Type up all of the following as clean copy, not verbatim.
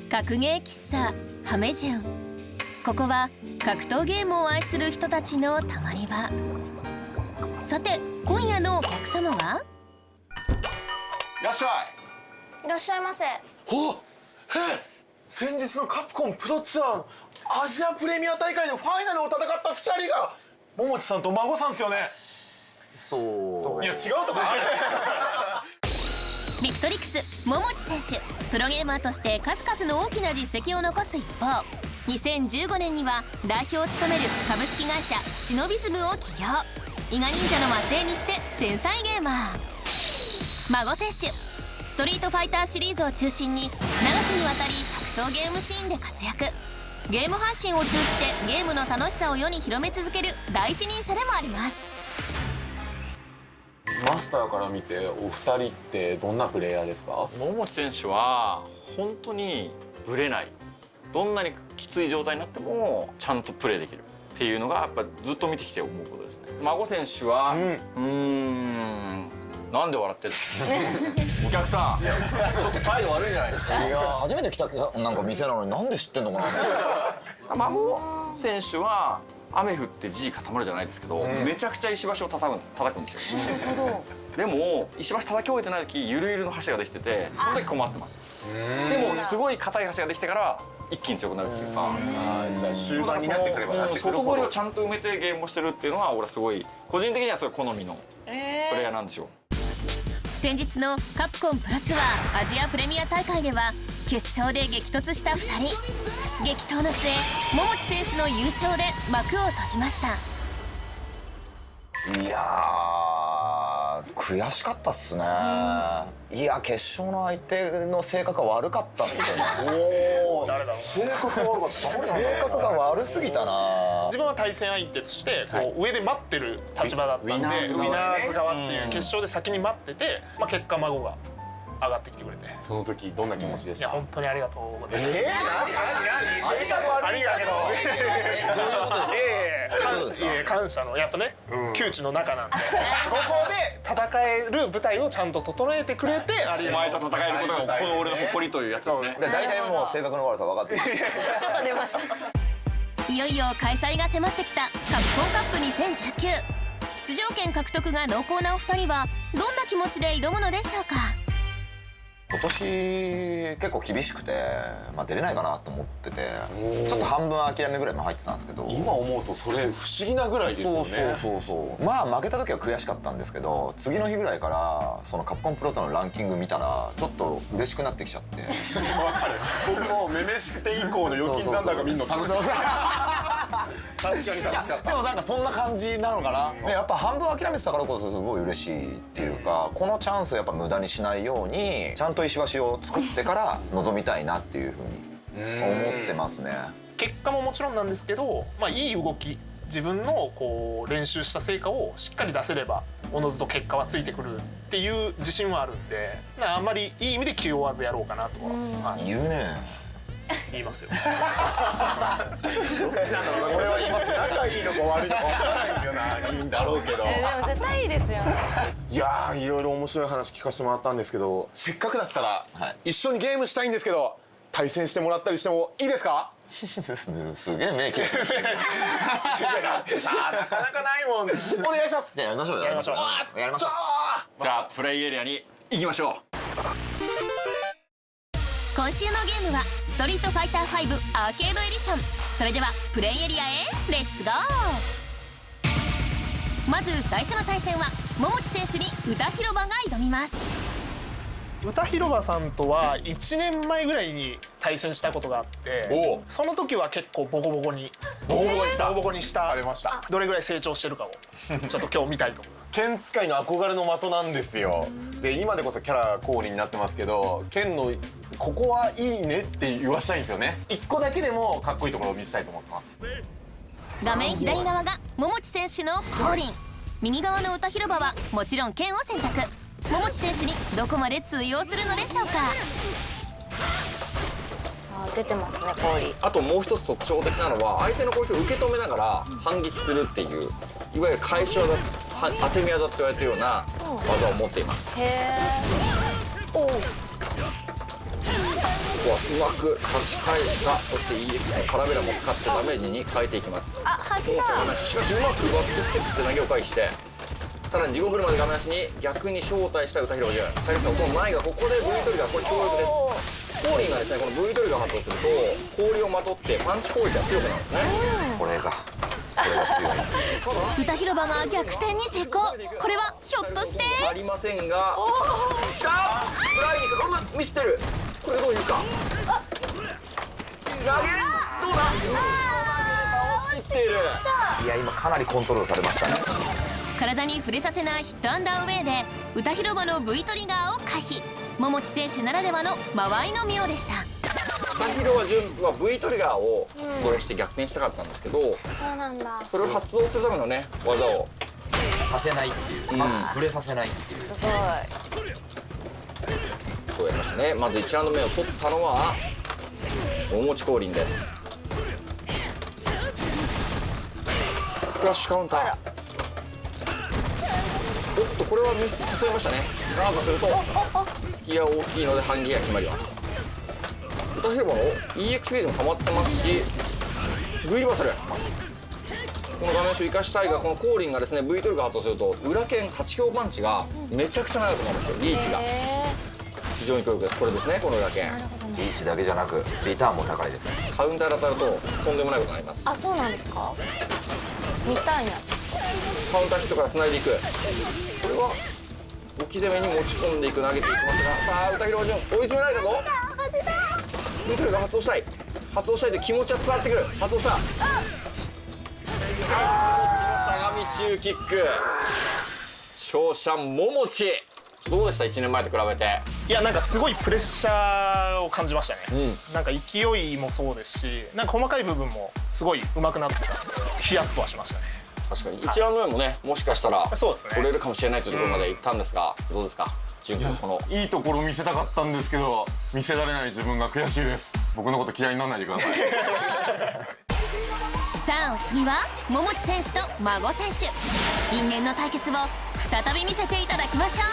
格ゲー喫茶ハメジュン。ここは格闘ゲームを愛する人たちのたまり場。さて今夜のお客様は。いらっしゃい。いらっしゃいませ。おっ、先日のカプコンプロツアーのアジアプレミア大会のファイナルを戦った2人が桃地さんと孫さんですよね。そういや違うとかビクトリクス桃地選手、プロゲーマーとして数々の大きな実績を残す一方、2015年には代表を務める株式会社シノビズムを起業。伊賀忍者の末裔にして天才ゲーマー孫選手、ストリートファイターシリーズを中心に長きにわたり格闘ゲームシーンで活躍。ゲーム配信を通じてゲームの楽しさを世に広め続ける第一人者でもあります。マスターから見てお二人ってどんなプレイヤーですか？桃地選手は本当にブレない、どんなにきつい状態になってもちゃんとプレーできるっていうのがやっぱずっと見てきて思うことですね。孫選手はなんで笑ってるのお客さんちょっと態度悪いんじゃないですか？いや初めて来たなんか店なのになんで知ってんのかな。孫選手は雨降って地固まるじゃないですけど、めちゃくちゃ石橋を叩くんですよ。なるほでも石橋叩き終えてない時ゆるゆるの橋ができてて、その時困ってます。でもすごい硬い橋ができてから一気に強くなるっていうか、じゃあ終盤になってくればなってくる外ほど堀をちゃんと埋めてゲームをしてるっていうのは俺はすごい個人的にはすごい好みのプレイヤーなんですよ。先日のカプコンプロツアーアジアプレミア大会では決勝で激突した2人。激闘の末桃地選手の優勝で幕を閉じました。いやー悔しかったっすね。いや決勝の相手の性格が悪かったっすよね。おお、誰だろう。性格が悪かった。性格が悪すぎたな。自分は対戦相手としてこう上で待ってる立場だったんで、ウィナーズ側っていう決勝で先に待ってて、結果孫が上がってきてくれて、その時どんな気持ちでした？いや本当にありがとうございます。何？性格悪いんだけど。感謝のやっぱね、窮地の中なんで、そこで戦える舞台をちゃんと整えてくれて、お前と戦えることがこの俺の誇りというやつですね。大体もう性格の悪さ分かってる。ちょっと出ました。いよいよ開催が迫ってきたカプコンカップ2019。出場権獲得が濃厚なお二人はどんな気持ちで挑むのでしょうか。今年結構厳しくて、出れないかなと思ってて、ちょっと半分諦めぐらいも入ってたんですけど、今思うとそれ不思議なぐらいですよね。そう負けた時は悔しかったんですけど、次の日ぐらいからそのカプコンプロツアーのランキング見たらちょっと嬉しくなってきちゃって。わかる。僕もめめしくて以降の預金残高見るの楽しかった。確かに楽しかった。でもなんかそんな感じなのかな。やっぱ半分諦めてたからこそすごい嬉しいっていうか、このチャンスをやっぱ無駄にしないようにちゃんと石橋を作ってから臨みたいなっていうふうに思ってますね。結果ももちろんなんですけど、いい動き、自分のこう練習した成果をしっかり出せればおのずと結果はついてくるっていう自信はあるんで、あんまりいい意味で気負わずやろうかなとは、言うね。言いますよ。俺は言います。仲いいのか悪いのか分からないよな。いいんだろうけど。でも絶対いいですよね。いやいろいろ面白い話聞かせてもらったんですけど、せっかくだったら一緒にゲームしたいんですけど、対戦してもらったりしてもいいですか？すげえ目切れてる。だってさ、なかなかないもん。お願いします。じゃあやりましょう。やりましょう。じゃあプレイエリアに行きましょう。今週のゲームはストリートファイター5アーケードエディション。それではプレイエリアへレッツゴー。まず最初の対戦は桃地選手に歌広場が挑みます。歌広場さんとは1年前ぐらいに対戦したことがあって、その時は結構ボコボコにしたれました。どれぐらい成長してるかをちょっと今日見たいと思います。剣使いの憧れの的なんですよ。で今でこそキャラ降臨になってますけど、剣のここはいいねって言わしたいんですよね。一個だけでもかっこいいところを見せたいと思ってます。画面左側が桃地選手の降臨、右側の歌広場はもちろん剣を選択。桃地選手にどこまで通用するのでしょうか。出てますね、氷。あともう一つ特徴的なのは相手の攻撃を受け止めながら反撃するっていう、いわゆる返し技、当て身技って言われてるような技を持っています。へえ。おお。こはうまく差し返した。そして EX のカラベラも使ってダメージに変えていきます。あ、吐きだ。しかしうまくバックステップで投げを回避して、さらに地獄車で画面足に逆に招待した歌広潤。さっきのこの前がここで V トリガー、これ強力です。コーリンがですね、この V トリガー発動すると氷をまとってパンチ攻撃が強くなるんですね。これが強いです。歌広場が逆転に成功。これはひょっとしてありませんが、きたフライに行く。こんなミスってる。これどういうか投げどうだ倒しきっている。いや今かなりコントロールされましたね。体に触れさせないヒットアンダーウェイで歌広場の V トリガーを回避。桃地選手ならではの間合いの妙でした。歌広場潤は V トリガーを発動して逆転したかったんですけど、そうなんだ。それを発動するためのね技をさせないっていう、まず触れさせないっていう。すごい。こうやりましたね。まず1ラウンド目を取ったのは桃地降臨です。クラッシュカウンター。おっとこれはミス誘いましたね。ガードすると隙が大きいので反撃が決まります。歌広場の EX フェーズも溜まってますし、 V リバーサル、この画面を生かしたいが、このコーリンがですね V トリガー発動すると裏剣8強パンチがめちゃくちゃ長くなるんですよ。リーチが非常に強力です。これですね、この裏剣リーチだけじゃなくリターンも高いです。カウンターで当たるととんでもないことになります。あ、そうなんですか。見たいな。カウンターヒットから繋いでいく。これは置き攻めに持ち込んでいく、投げていきますが、さあ歌広潤追い詰められたぞ。ブトルが発動したいという気持ちは伝わってくる。発動した。しゃがみ中キック。勝者桃地、どうでした1年前と比べて。いやなんかすごいプレッシャーを感じましたね、なんか勢いもそうですし、なんか細かい部分もすごい上手くなってたんでヒヤッとはしましたね。確かに1ラウンド目もね、もしかしたらそうですね取れるかもしれないというところまで行ったんですが、どうですか潤君。このいいところ見せたかったんですけど見せられない自分が悔しいです。僕のこと嫌いにならないでください。さあお次は桃地選手と孫選手、因縁の対決を再び見せていただきましょ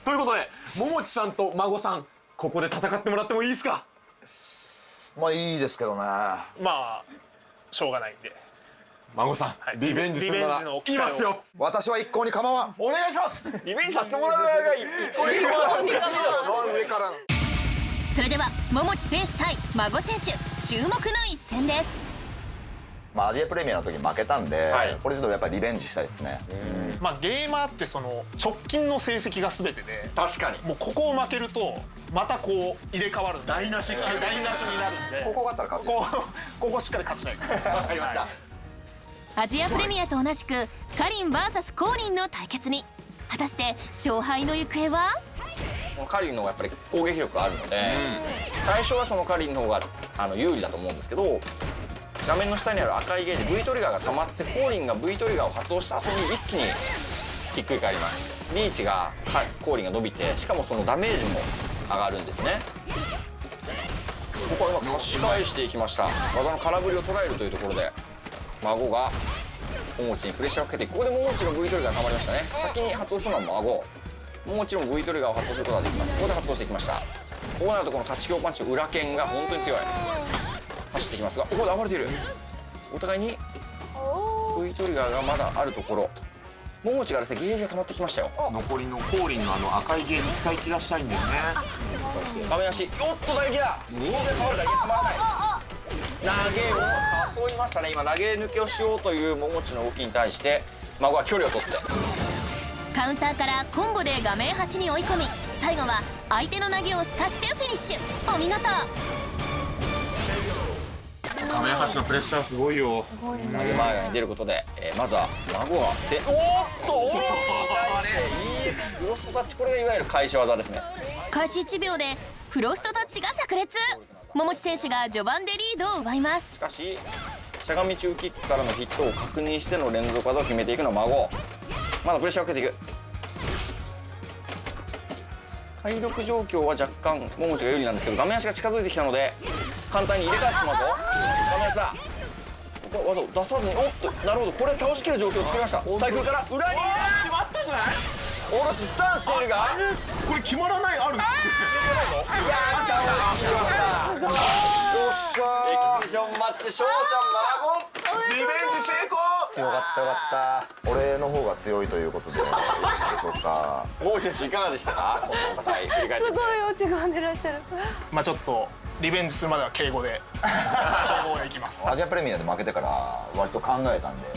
ということで桃地さんと孫さん、ここで戦ってもらってもいいですか。まあいいですけどね。まあしょうがないんで、孫さん、はいリベンジするならリベンジの言いますよ。私は一向に構わん。お願いします。リベンジさせてもらう側が一個一個はおかしいだろ、上からの。う。それでは桃地選手対孫選手、注目の一戦です。まあアジアプレミアの時に負けたんで、はいこれちょっとやっぱりリベンジしたいですね。まあゲーマーってその直近の成績が全てで、確かにもうここを負けるとまたこう入れ替わるんで台無しになるんで、ここがあったら勝ちです。ここしっかり勝ちたいです。わかりました。アジアプレミアと同じくカリン VS コーリンの対決に、果たして勝敗の行方は。このカリンの方がやっぱり攻撃力があるので、最初はそのカリンの方が有利だと思うんですけど、画面の下にある赤いゲージ V トリガーが溜まって、コーリンが V トリガーを発動した後に一気にひっくり返ります。リーチがコーリンが伸びて、しかもそのダメージも上がるんですね。ここはうまく差し返していきました。技の空振りを捉えるというところで孫が桃地にプレッシャーをかけていく。ここで桃地の V トリガーが溜まりましたね。先に発動するのは孫。もちろん V トリガーを発動することができます。ここで発動していきました。こうなるとこの8強パンチの裏剣が本当に強い。走っていきますが、ここで暴れている。お互いに V トリガーがまだあるところ、桃地がですねゲージが溜まってきましたよ。残りのコーリンの赤いゲージ使い切らしたいんだよね。画面足、おっと打撃だ。当然触るだけ止まらない。投げを誘いましたね。今投げ抜けをしようという桃地の動きに対して孫は距離を取って、カウンターからコンボで画面端に追い込み、最後は相手の投げをすかしてフィニッシュ。お見事。画面端のプレッシャーすごいよ。投げ前側に出ることで、まずは孫はおっといいフロストタッチ。これがいわゆる返し技ですね。開始1秒でフロストタッチが炸裂。桃地選手が序盤でリードを奪います。しかししゃがみ中キックからのヒットを確認しての連続技を決めていくのは孫。まだプレッシャーをかけていく。体力状況は若干桃地が有利なんですけど、画面足が近づいてきたので簡単に入れ替わってしまうぞ。画面足だ。ここ技を出さずに、おっとなるほど、これ倒しきる状況を作りました。対空から裏に決まったじゃない。オロチスタンしているが、これ決まらないある。いやーチ勝者マゴン。リベンジ成功。強かったよかった。俺の方が強いということでよろしいでしょうか。大石選手いかがでしたか、この戦い振り返ってみて。落ち込んでらっしゃる。まあちょっとリベンジするまでは敬語で敬語でいきますアジアプレミアで負けてから割と考えたんで、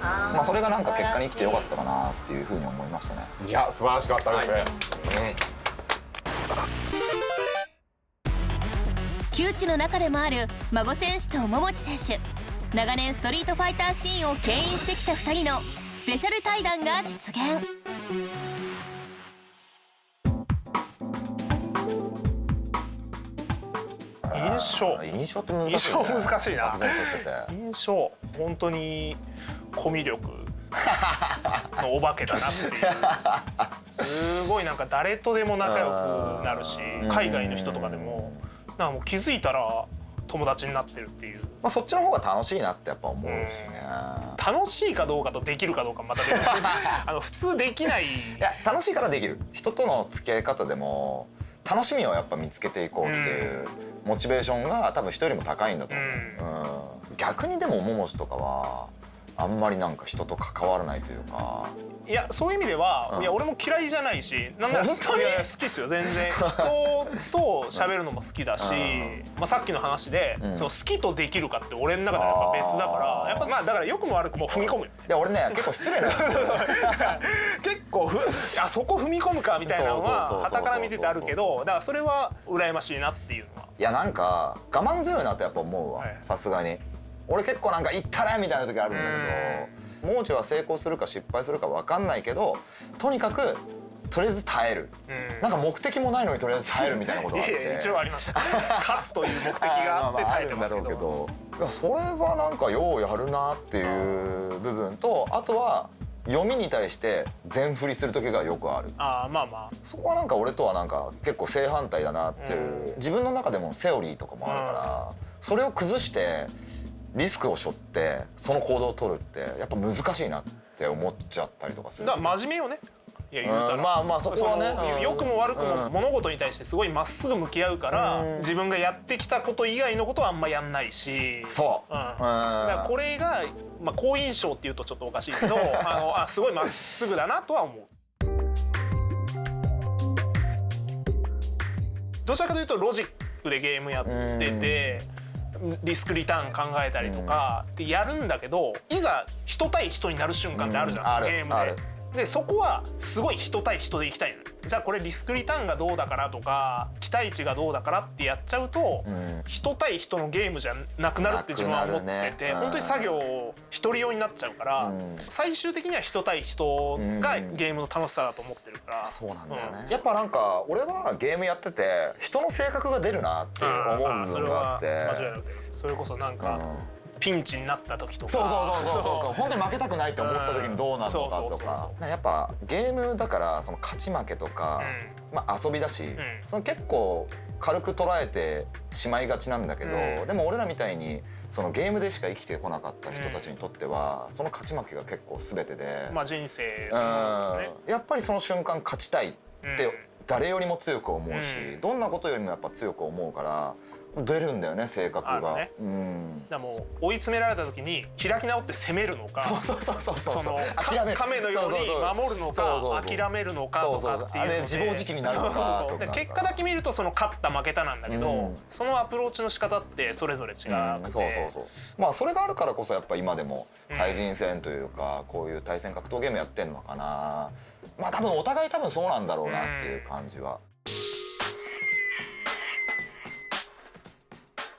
まあそれがなんか結果に生きてよかったかなっていうふうに思いましたね。いや素晴らしかったですね。窮地の中でもある孫選手と桃地選手、長年ストリートファイターシーンを牽引してきた2人のスペシャル対談が実現。印象って難しいね。印象難しいな。漠然としてて印象本当にコミュ力のお化けだなっていうすごいなんか誰とでも仲良くなるし、海外の人とかでもなんかもう気づいたら友達になってるっていう。まあそっちの方が楽しいなってやっぱ思うしね。楽しいかどうかとできるかどうかまた別に普通できない。いや楽しいからできる。人との付き合い方でも楽しみをやっぱ見つけていこうっていうモチベーションが多分人よりも高いんだと思う。逆にでも桃地とかはあんまりなんか人と関わらないというか。いやそういう意味では、いや俺も嫌いじゃないし、なんなら本当にいや好きですよ全然。人と喋るのも好きだし、まあさっきの話で、その好きとできるかって俺の中ではやっぱ別だから、やっぱまあだから良くも悪くも踏み込むよ。いや俺ね結構失礼なんですよ。結構そこ踏み込むかみたいなのはそう傍から見ててあるけど、だからそれは羨ましいなっていうのは。いやなんか我慢強いなってやっぱ思うわ、さすがに。俺結構なんか行ったれみたいな時あるんだけど、もう中は成功するか失敗するか分かんないけど、とにかくとりあえず耐える、なんか目的もないのにとりあえず耐えるみたいなことがあって。いや一応あります。勝つという目的があって耐えてますけど。いやそれはなんかようやるなっていう部分と、あとは読みに対して全振りする時がよくある。まあまあそこはなんか俺とはなんか結構正反対だなっていう、自分の中でもセオリーとかもあるから、それを崩してリスクを背負ってその行動を取るってやっぱ難しいなって思っちゃったりとかする。だから真面目よね。いや言うたらまあそこはね、良くも悪くも物事に対してすごいまっすぐ向き合うから、自分がやってきたこと以外のことはあんまやんないし。そう、だからこれがまあ好印象っていうとちょっとおかしいけどすごいまっすぐだなとは思う。どちらかというとロジックでゲームやってて、リスクリターン考えたりとかってやるんだけど、いざ人対人になる瞬間ってあるじゃん、ゲームで。でそこはすごい人対人でいきたいの。じゃあこれリスクリターンがどうだからとか期待値がどうだからってやっちゃうと、人対人のゲームじゃなくなるって自分は思ってて、本当に作業一人用になっちゃうから、最終的には人対人がゲームの楽しさだと思ってるから。そうなんだよね。やっぱなんか俺はゲームやってて人の性格が出るなって思う部分があって、間違いなくそれこそなんかピンチになった時とか、そう本当に負けたくないって思った時にどうなるのかとか、やっぱゲームだからその勝ち負けとか、まあ遊びだし、その結構軽く捉えてしまいがちなんだけど、でも俺らみたいにそのゲームでしか生きてこなかった人たちにとっては、その勝ち負けが結構全てで、まあ人生そのものですよね。やっぱりその瞬間勝ちたいって誰よりも強く思うし、どんなことよりもやっぱ強く思うから出るんだよね、性格が。だからもう追い詰められた時に開き直って攻めるのか、その亀のように守るのか諦めるのかとかっていうので、自暴自棄になるのかとか。結果だけ見るとその勝った負けたなんだけど、そのアプローチの仕方ってそれぞれ違う。まあそれがあるからこそやっぱ今でも対人戦というかこういう対戦格闘ゲームやってんのかな。まあ多分お互い多分そうなんだろうなっていう感じは。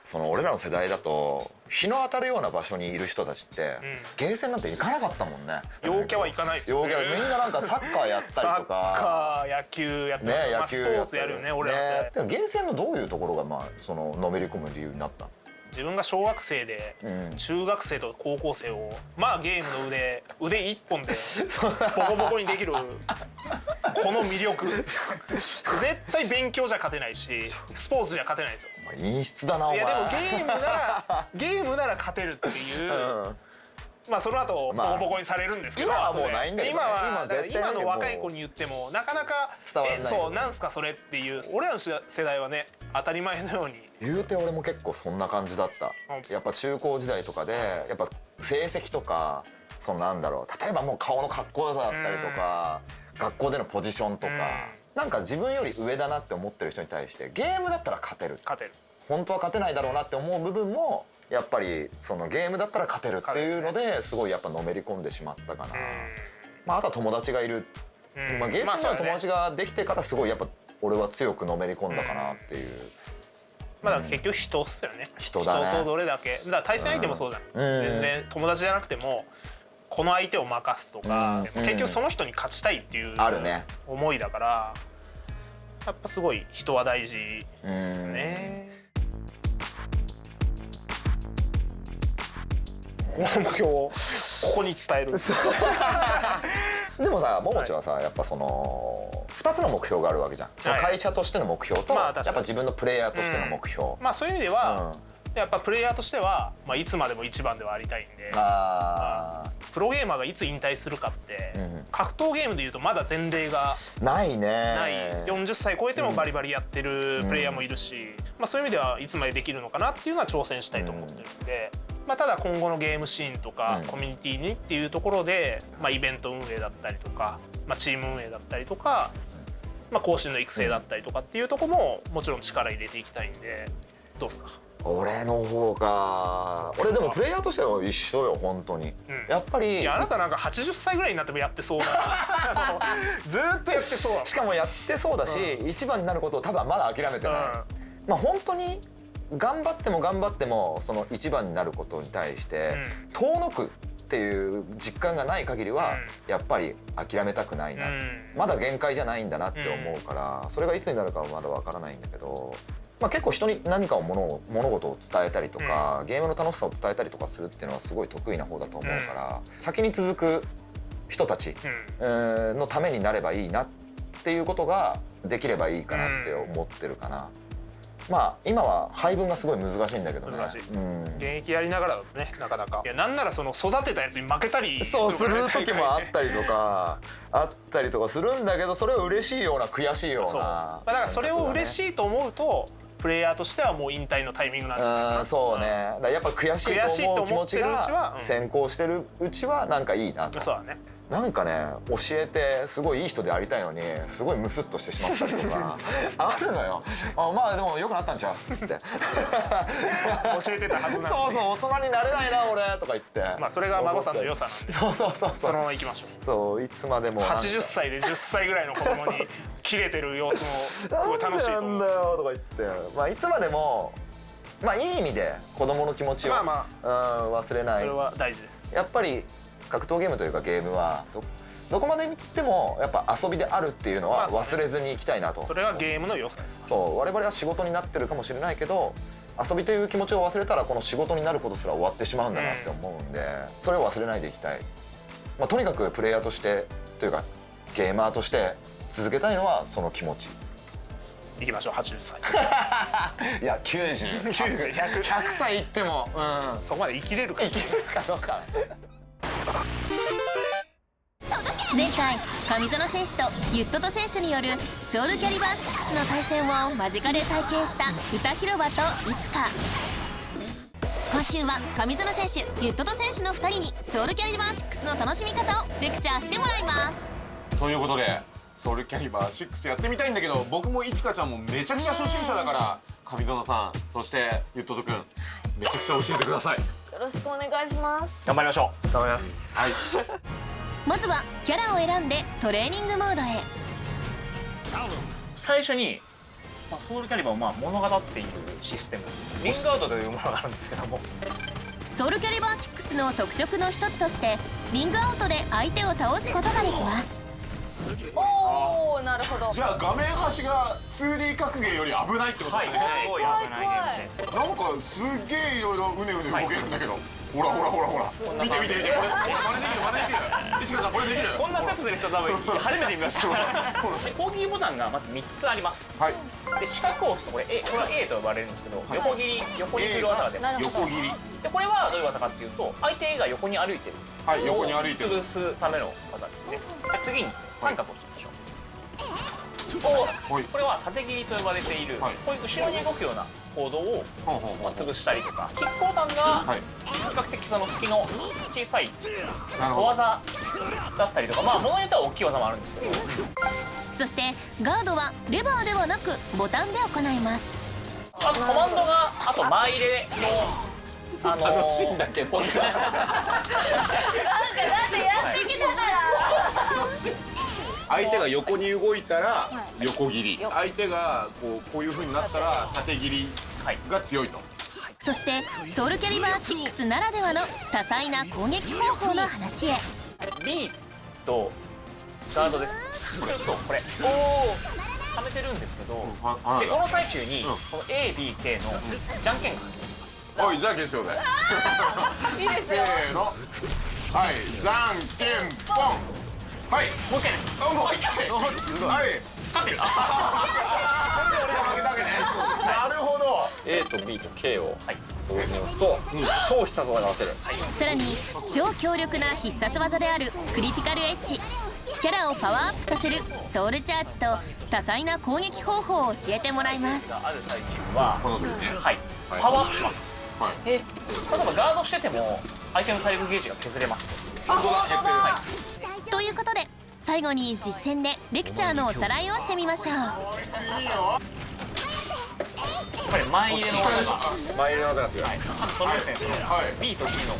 その俺らの世代だと日の当たるような場所にいる人たちってゲーセンなんて行かなかったもんね。陽キャは行かないですよね。みんななんかサッカーやったりとかサッカー野球やったりとか、スポーツやるよね俺ら世代。ゲーセンのどういうところがまあそののめり込む理由になったの？自分が小学生で中学生と高校生をまあゲームの腕一本でボコボコにできるこの魅力絶対勉強じゃ勝てないしスポーツじゃ勝てないですよ。陰湿だなお前。いやでもゲームなら勝てるっていうまあその後ボまあコボコにされるんですけど、今はもうないんだけどね今絶対の若い子に言ってもなかなか伝わらないそうなんすかそれっていう、俺らの世代はね当たり前のように。言うて俺も結構そんな感じだった本当やっぱ中高時代とかでやっぱ成績とかそのなんだろう例えばもう顔のかっこよさだったりとか学校でのポジションとかなんか自分より上だなって思ってる人に対してゲームだったら勝てる勝てる。本当は勝てないだろうなって思う部分もやっぱりそのゲームだったら勝てるっていうのですごいやっぱのめり込んでしまったかな。まああとは友達がいるまあゲーセンでの友達ができてからすごいやっぱ俺は強くのめり込んだかなっていう。まあだから結局人っすよね。人だね人とどれだけだから対戦相手もそうだ、全然友達じゃなくてもこの相手を任すとか、結局その人に勝ちたいっていうあるね思いだからやっぱすごい人は大事ですね。この目標をここに伝える。でもさももちはさやっぱその2つの目標があるわけじゃん。その会社としての目標とやっぱ自分のプレイヤーとしての目標。まあそういう意味ではやっぱプレイヤーとしては、まあ、いつまでも一番ではありたいんで、プロゲーマーがいつ引退するかって、格闘ゲームでいうとまだ前例がないね。ない40歳超えてもバリバリやってるプレイヤーもいるし、まあ、そういう意味ではいつまでできるのかなっていうのは挑戦したいと思ってるんで、まあ、ただ今後のゲームシーンとかコミュニティにっていうところで、まあ、イベント運営だったりとか、まあ、チーム運営だったりとか、まあ、後進の育成だったりとかっていうところももちろん力入れていきたいんでどうですか？俺の方か。俺でもプレイヤーとしては一緒よ本当に、やっぱりいやあなたなんか80歳ぐらいになってもやってそうなずーっとやってそうだ。しかもやってそうだし、一番になることを多分まだ諦めてない、まあ本当に頑張っても頑張ってもその一番になることに対して遠のくっていう実感がない限りはやっぱり諦めたくないな、まだ限界じゃないんだなって思うから、それがいつになるかはまだわからないんだけど、まあ、結構人に何か物事を伝えたりとか、ゲームの楽しさを伝えたりとかするっていうのはすごい得意な方だと思うから、先に続く人たちのためになればいいなっていうことができればいいかなって思ってるかな。まあ今は配分がすごい難しいんだけどね。難しい、現役やりながらだとねなかなか。いやなんならその育てたやつに負けたりそうする時もあったりとかするんだけど、それを嬉しいような悔しいような、まあだからそれを嬉しいと思うとプレイヤーとしてはもう引退のタイミングなんじゃないかな。そうね。だからやっぱ悔しいと思う気持ちが先行してるうちはなんかいいなと。そうだね。なんかね教えてすごいいい人でありたいのにすごいムスッとしてしまったりとかあるのよ。まあでも良くなったんちゃうっつって教えてたはずなのにそう大人になれないな俺とか言って、まあそれが孫さんの良さなんでそうそのまま行きましょう。そういつまでも80歳で10歳ぐらいの子供にキレてる様子もすごい楽しいと思う。なんだよとか言って、まあいつまでもまあいい意味で子供の気持ちを忘れない。それは大事です。やっぱり格闘ゲームというかゲームはどこまで行ってもやっぱ遊びであるっていうのは忘れずにいきたいなと。それがゲームの良さですか。そう我々は仕事になってるかもしれないけど遊びという気持ちを忘れたらこの仕事になることすら終わってしまうんだなって思うんで、それを忘れないでいきたい。まあとにかくプレイヤーとしてというかゲーマーとして続けたいのはその気持ち。いきましょう80歳いや90、100歳いっても、そこまで生きれるか生きれるかどうか。前回上園選手とユットト選手によるソウルキャリバー6の対戦を間近で体験した歌広場といつか。今週は上園選手ユットト選手の2人にソウルキャリバー6の楽しみ方をレクチャーしてもらいます。ということでソウルキャリバー6やってみたいんだけど、僕もいちかちゃんもめちゃくちゃ初心者だから上園さんそしてゆっととくんめちゃくちゃ教えてください。よろしくお願いします。頑張りましょう。頑張ります。はいまずはキャラを選んでトレーニングモードへ。最初に、ソウルキャリバーを物語っているシステムリングアウトというものがあるんですけども、ソウルキャリバー6の特色の一つとしてリングアウトで相手を倒すことができます。おお、なるほど。じゃあ画面端が 2D 格ゲーより危ないってことだね。すごい危ないゲームで、なんかすっげえいろいろうねうね動けるんだけど、ほらほらほらほら、見て見て見て、これ真似できる真似できる。いつかちゃんこれできる。こんなステップする人多分初めて見ましたで攻撃ボタンがまず3つあります。はい。で四角を押すとこれは A と呼ばれるんですけど、横切り横に振る技が出ます。横切り。でこれはどういう技かっていうと、相手が横に歩いてるはい、横に歩いてる。潰すための技ですね。で次に三角をしてみましょう。はい。これは縦切りと呼ばれている、はいこういう後ろに動くような行動をほうほうほう。潰したりとか、キックボタンがはい。比較的その隙の小さいなるほど。小技だったりとか、まあ物によっては大きい技もあるんですけど、そしてガードはレバーではなくボタンで行います。あとコマンドがあと前入れの楽しいんだけど。だってやってきたから相手が横に動いたら横切り、相手がこういう風になったら縦切りが強いと。そしてソウルキャリバー6ならではの多彩な攻撃方法の話へ。 B とガードです。ちょっとこれはめてるんですけど、でこの最中にこの ABK のじゃんけんが始まります。おい、じゃんけんしようぜ。いいですよ。せーの。はい、じゃんけんぽん。はい、もう一回です。あ、もう一回。すごい。はい。勝ってる。俺が負けたわけね。なるほど。 A と B と K を同時に押すと超必殺技が出せる。さらに超強力な必殺技であるクリティカルエッジ、キャラをパワーアップさせるソウルチャージと多彩な攻撃方法を教えてもらいます。ある最中はこの時ね。はいパワーアップします。はい。例えばガードしてても相手の体力ゲージが削れます。あ、本当だ。ということで最後に実践でレクチャーのおさらいをしてみましょう。いいよ。これ前入れの技が前入れの技が強い。あとそのですね、そのはい。 B と C のお、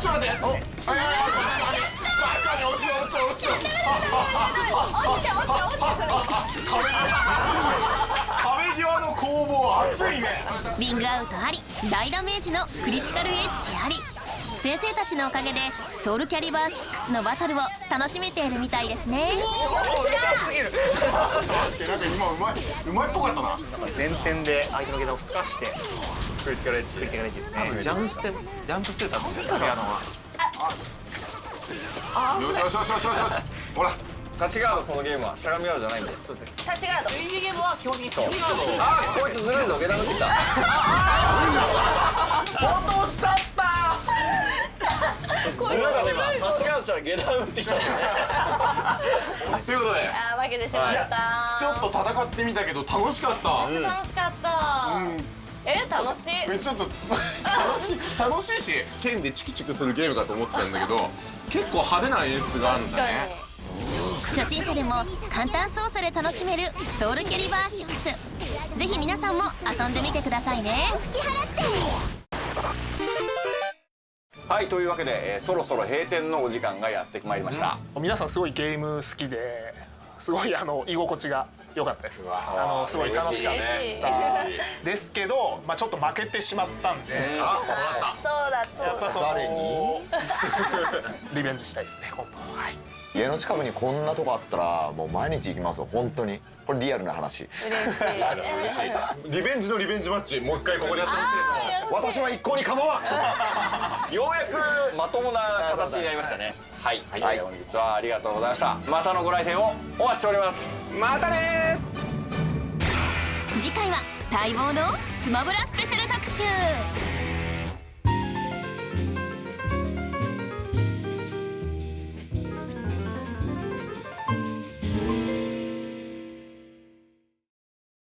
ちょっと待って。はいはいはい。バカに落ちろ落ちろ落ちろ。壁際の攻防熱いね。リングアウトあり、大ダメージのクリティカルエッジあり、先生たちのおかげでソウルキャリバー6のバトルを楽しめているみたいですね。すぎる。待って、なんか今うまいっぽかったな。前転で相手の下駄を透かしてクリティカルエッジですね。ジャンプしてたんですよ、やのは。よしよしよしよしよしよし。ほら。立ちガード、このゲームはしゃがみガードじゃないんです。タッチガード。水泳ゲームは基本的にそう。あー、こいつずるいぞ、下段打ってきた。落としちゃった。ずるいぞ今、立ちガードしたら下段打ってきたんですね。ということで、あー、負けてしまった。ちょっと戦ってみたけど楽しかった。楽しかった。楽しい。ちょっと楽しいし、剣でチクチクするゲームかと思ってたんだけど、結構派手な演出があるんだね。初心者でも簡単操作で楽しめるソウルキャリバー6、ぜひ皆さんも遊んでみてくださいね。はい、というわけで、そろそろ閉店のお時間がやってまいりました。皆さんすごいゲーム好きですごい居心地が良かったです。すごい楽しかったですけど、まあちょっと負けてしまったんで、あ、そうだった。やっぱその誰にリベンジしたいですね、本当。はい。家の近くにこんなとこあったらもう毎日行きますよ、本当に。これリアルな話。嬉しい。リベンジのリベンジマッチ、もう一回ここでやってほしいですもん。私は一向に構わん。ようやくまともな形になりましたね。はい、本日はありがとうございました。またのご来店をお待ちしております。またね次回は待望のスマブラスペシャル特集。